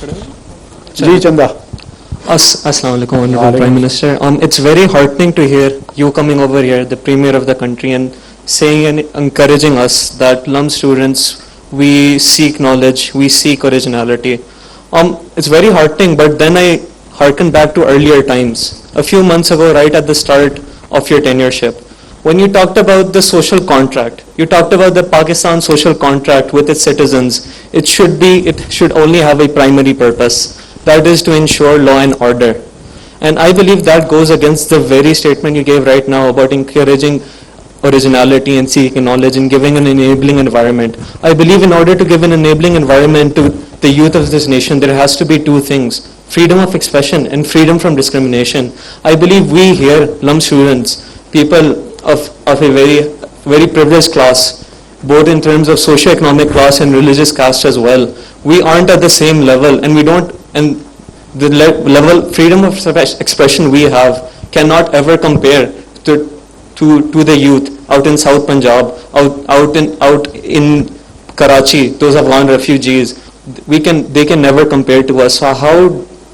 Ji Chanda. Assalamu alaikum, Honorable Prime Minister. It's very heartening to hear you coming over here, the Premier of the country, and saying and encouraging us that LUM students, we seek knowledge, we seek originality. It's very heartening, but then I harken back to earlier times. A few months ago, right at the start of your tenureship, when you talked about the social contract, you talked about the Pakistan social contract with its citizens. It should only have a primary purpose, that is to ensure law and order. And I believe that goes against the very statement you gave right now about encouraging originality and seeking knowledge and giving an enabling environment. I believe in order to give an enabling environment to the youth of this nation, there has to be two things: freedom of expression and freedom from discrimination. I believe we here, LUM students, people of a very privileged class, both in terms of socio-economic class and religious caste as well, we aren't at the same level, and the level freedom of expression we have cannot ever compare to the youth out in South Punjab, out in Karachi, those Afghan refugees. They can never compare to us. So how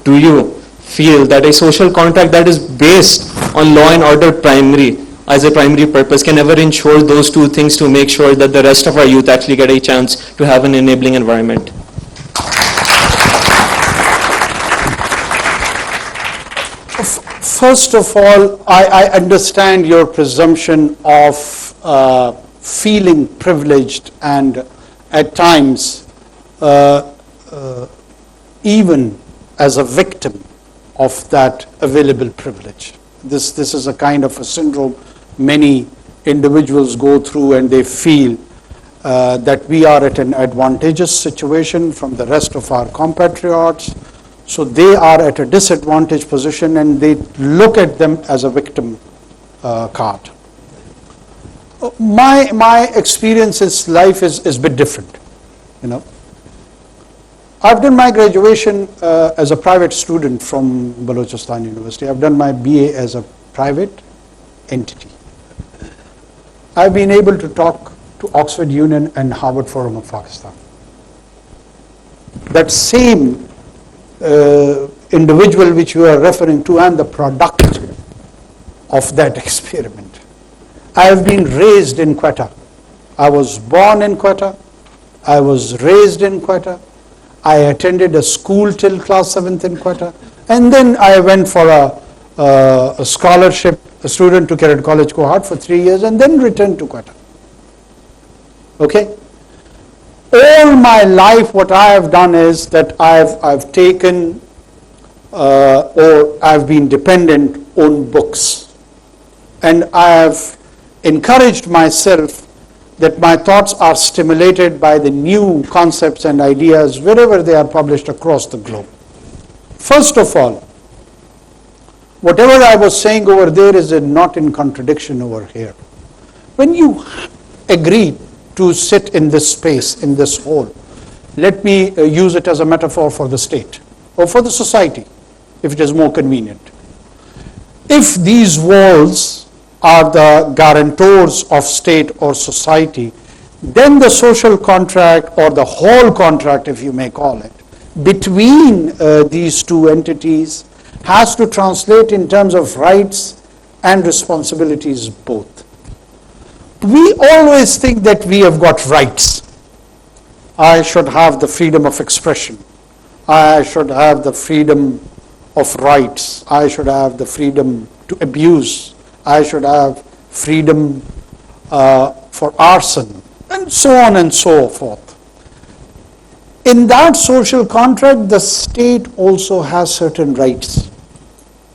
do you feel that a social contract that is based on law and order as a primary purpose can ever ensure those two things to make sure that the rest of our youth actually get a chance to have an enabling environment? First of all, I understand your presumption of feeling privileged and at times even as a victim of that available privilege. This is a kind of a syndrome many individuals go through, and they feel that we are at an advantageous situation from the rest of our compatriots, so they are at a disadvantaged position and they look at them as a victim card. My experience is life is a bit different, you know. I've done my graduation as a private student from Balochistan University. I've done my BA as a private entity. I've been able to talk to Oxford Union and Harvard Forum of Pakistan. That same individual which you are referring to, I'm the product of that experiment. I have been raised in Quetta. I was born in Quetta. I was raised in Quetta. I attended a school till class 7th in Quetta, and then I went for a scholarship, a student to Cadet College Cohort for 3 years, and then returned to Quetta. Okay? All my life what I have done is that I've taken or I've been dependent on books, and I have encouraged myself that my thoughts are stimulated by the new concepts and ideas wherever they are published across the globe. First of all, whatever I was saying over there is not in contradiction over here. When you agree to sit in this space, in this hall, let me use it as a metaphor for the state or for the society, if it is more convenient. If these walls are the guarantors of state or society, then the social contract, or the hall contract if you may call it, between these two entities has to translate in terms of rights and responsibilities both. We always think that we have got rights. I should have the freedom of expression. I should have the freedom of rights. I should have the freedom to abuse. I should have freedom for arson, and so on and so forth. In that social contract, the state also has certain rights.